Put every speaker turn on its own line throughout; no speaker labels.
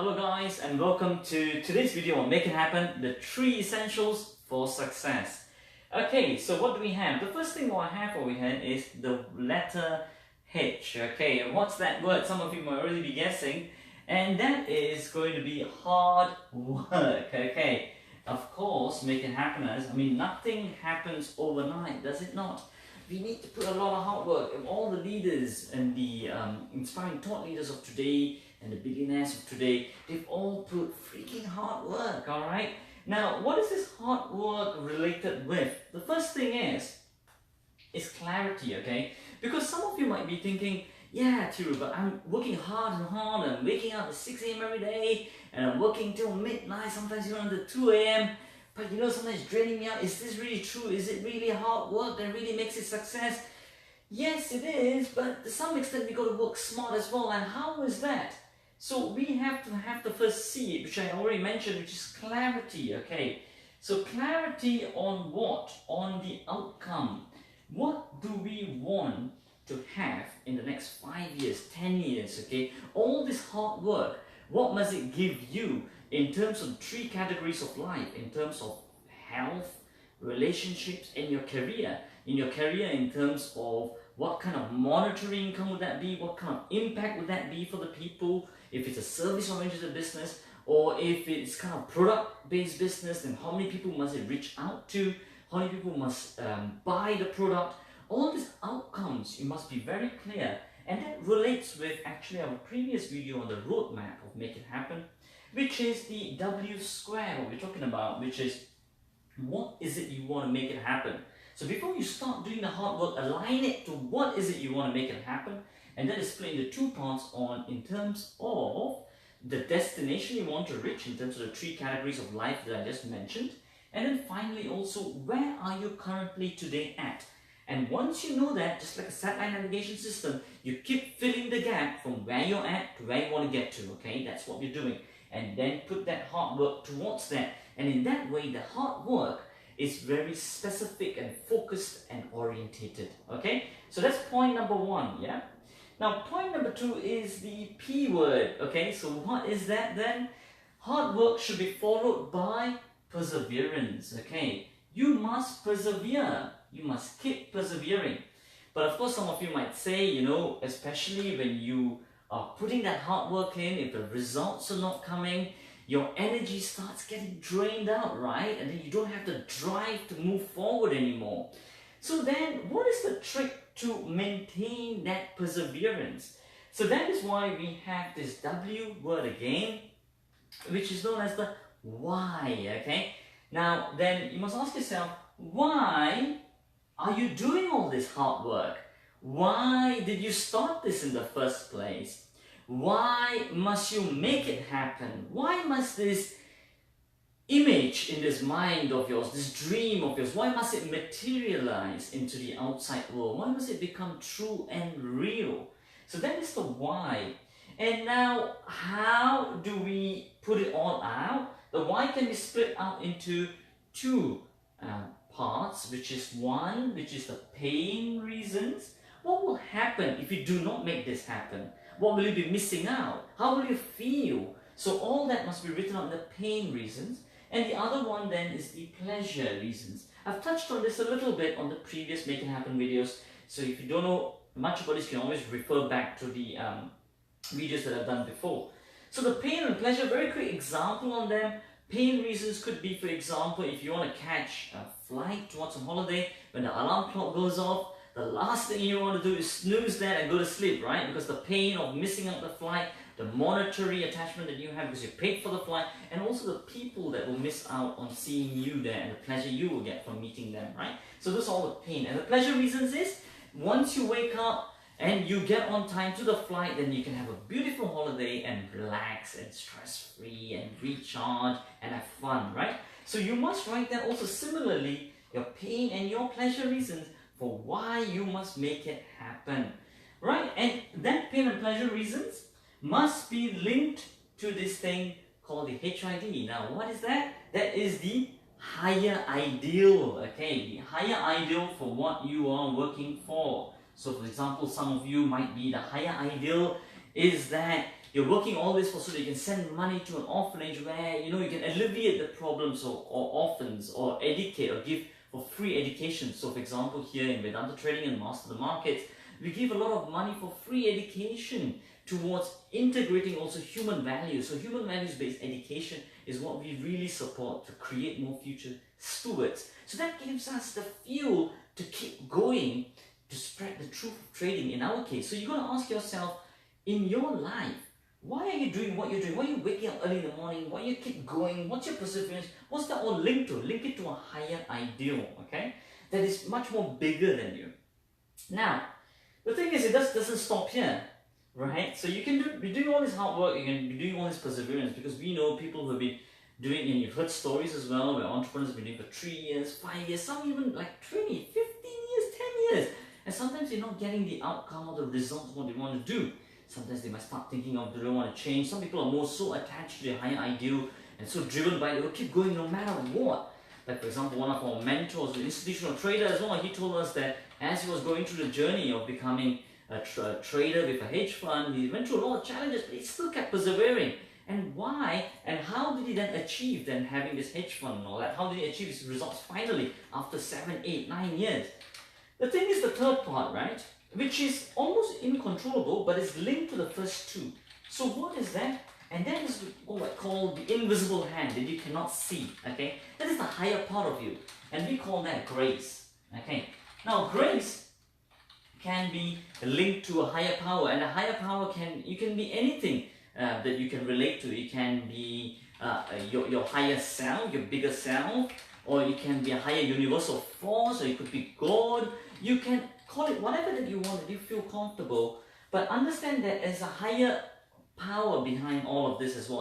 Hello guys, and welcome to today's video on Make It Happen, the 3 essentials for success. Okay, so what do we have? The first thing I have over here is the letter H. Okay, and what's that word? Some of you might already be guessing, and that is going to be hard work. Okay, of course, make it happen. Nothing happens overnight, does it not? We need to put a lot of hard work, and all the leaders and the inspiring thought leaders of today and the billionaires of today, they've all put freaking hard work, alright? Now, what is this hard work related with? The first thing is clarity, okay? Because some of you might be thinking, yeah, Thiru, but I'm working hard and hard, I'm waking up at 6 a.m. every day, and I'm working till midnight, sometimes even until 2 a.m., but sometimes it's draining me out. Is this really true? Is it really hard work that really makes it success? Yes, it is, but to some extent we got to work smart as well. And how is that? So we have to have the first C, which I already mentioned, which is clarity, okay? So clarity on what? On the outcome. What do we want to have in the next 5 years, 10 years, okay? All this hard work, what must it give you in terms of 3 categories of life, in terms of health, relationships, and your career? In your career, in terms of what kind of monetary income would that be? What kind of impact would that be for the people? If it's a service-oriented business, or if it's kind of product-based business, then how many people must it reach out to? How many people must buy the product? All these outcomes, you must be very clear. And that relates with actually our previous video on the roadmap of Make It Happen, which is the W square, what we're talking about, which is what is it you want to make it happen. So before you start doing the hard work, align it to what is it you want to make it happen. And that is split into 2 parts in terms of the destination you want to reach, in terms of the 3 categories of life that I just mentioned. And then finally also, where are you currently today at? And once you know that, just like a satellite navigation system, you keep filling the gap from where you're at to where you want to get to, okay? That's what you're doing. And then put that hard work towards that. And in that way, the hard work is very specific and focused and orientated, okay? So that's point number 1, yeah? Now, point number 2 is the P word, okay? So what is that then? Hard work should be followed by perseverance, okay? You must persevere. You must keep persevering. But of course, some of you might say, especially when you are putting that hard work in, if the results are not coming, your energy starts getting drained out, right? And then you don't have the drive to move forward anymore. So then, what is the trick to maintain that perseverance? So that is why we have this W word again, which is known as the why, okay? Now, then you must ask yourself, why are you doing all this hard work? Why did you start this in the first place? Why must you make it happen? Why must this image in this mind of yours, this dream of yours, why must it materialize into the outside world? Why must it become true and real? So that is the why. And now, how do we put it all out? The why can be split out into 2 parts, which is 1, which is the pain reasons. What will happen if you do not make this happen? What will you be missing out? How will you feel? So all that must be written on the pain reasons. And the other one then is the pleasure reasons. I've touched on this a little bit on the previous Make It Happen videos. So if you don't know much about this, you can always refer back to the videos that I've done before. So the pain and pleasure, very quick example on them. Pain reasons could be, for example, if you want to catch a flight towards a holiday, when the alarm clock goes off, the last thing you want to do is snooze that and go to sleep, right? Because the pain of missing out the flight, the monetary attachment that you have because you paid for the flight, and also the people that will miss out on seeing you there and the pleasure you will get from meeting them, right? So those are all the pain. And the pleasure reasons is, once you wake up and you get on time to the flight, then you can have a beautiful holiday and relax and stress-free and recharge and have fun, right? So you must write down also similarly your pain and your pleasure reasons for why you must make it happen, right? And that pain and pleasure reasons must be linked to this thing called the HID. Now, what is that? That is the higher ideal, okay? The higher ideal for what you are working for. So, for example, some of you might be the higher ideal is that you're working all this for so that you can send money to an orphanage where you can alleviate the problems or orphans, or educate or give for free education. So for example, here in Vedanta Trading and Master the Markets, we give a lot of money for free education towards integrating also human values. So human values based education is what we really support to create more future stewards. So that gives us the fuel to keep going, to spread the truth of trading in our case. So you're going to ask yourself, in your life, why are you doing what you're doing? Why are you waking up early in the morning? Why you keep going? What's your perseverance? What's that all linked to? Link it to a higher ideal, okay? That is much more bigger than you. Now, the thing is, it doesn't stop here, right? So you can be doing all this hard work, you can be doing all this perseverance, because we know people who have been doing, and you've heard stories as well, where entrepreneurs have been doing for 3 years, 5 years, some even like 20, 15 years, 10 years. And sometimes they're not getting the outcome or the results of what they want to do. Sometimes they might start thinking of, do they want to change? Some people are more so attached to their higher ideal and so driven by it, they'll keep going no matter what. Like for example, one of our mentors, an institutional trader as well, he told us that as he was going through the journey of becoming a trader with a hedge fund, he went through a lot of challenges, but he still kept persevering. And why and how did he then achieve then having this hedge fund and all that? How did he achieve his results finally after 7, 8, 9 years? The thing is the third part, right? Which is almost uncontrollable, but it's linked to the first two. So what is that? And that is what I call the invisible hand that you cannot see, okay? That is the higher part of you, and we call that grace, okay? Now grace can be linked to a higher power, and a higher power can be anything that you can relate to. It can be your higher self, your bigger self, or it can be a higher universal force, or it could be God. You can call it whatever that you want, that you feel comfortable, but understand that there's a higher power behind all of this as well.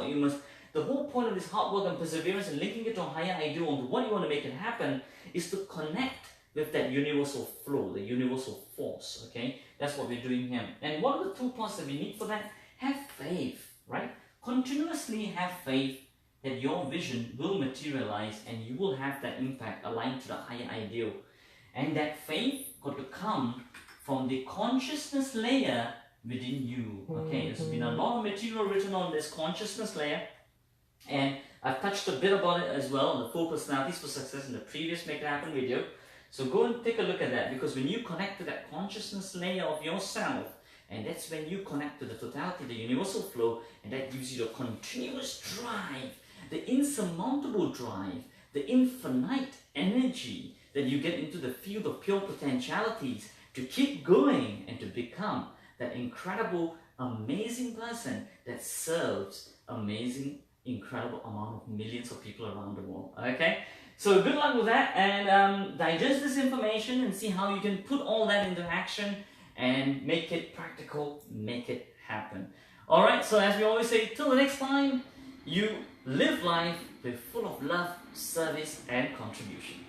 The whole point of this hard work and perseverance and linking it to a higher ideal and what you want to make it happen is to connect with that universal flow, the universal force, okay? That's what we're doing here. And what are the 2 parts that we need for that? Have faith, right? Continuously have faith that your vision will materialize and you will have that impact aligned to the higher ideal. And that faith got to come from the consciousness layer within you. Okay, there's been a lot of material written on this consciousness layer, and I've touched a bit about it as well on the 4 personalities for success in the previous Make It Happen video. So go and take a look at that, because when you connect to that consciousness layer of yourself, and that's when you connect to the totality, the universal flow, and that gives you the continuous drive, the insurmountable drive, the infinite energy that you get into the field of pure potentialities to keep going and to become that incredible, amazing person that serves amazing, incredible amount of millions of people around the world. Okay? So good luck with that, and digest this information and see how you can put all that into action and make it practical, make it happen. Alright, so as we always say, till the next time, you live life with full of love, service and contribution.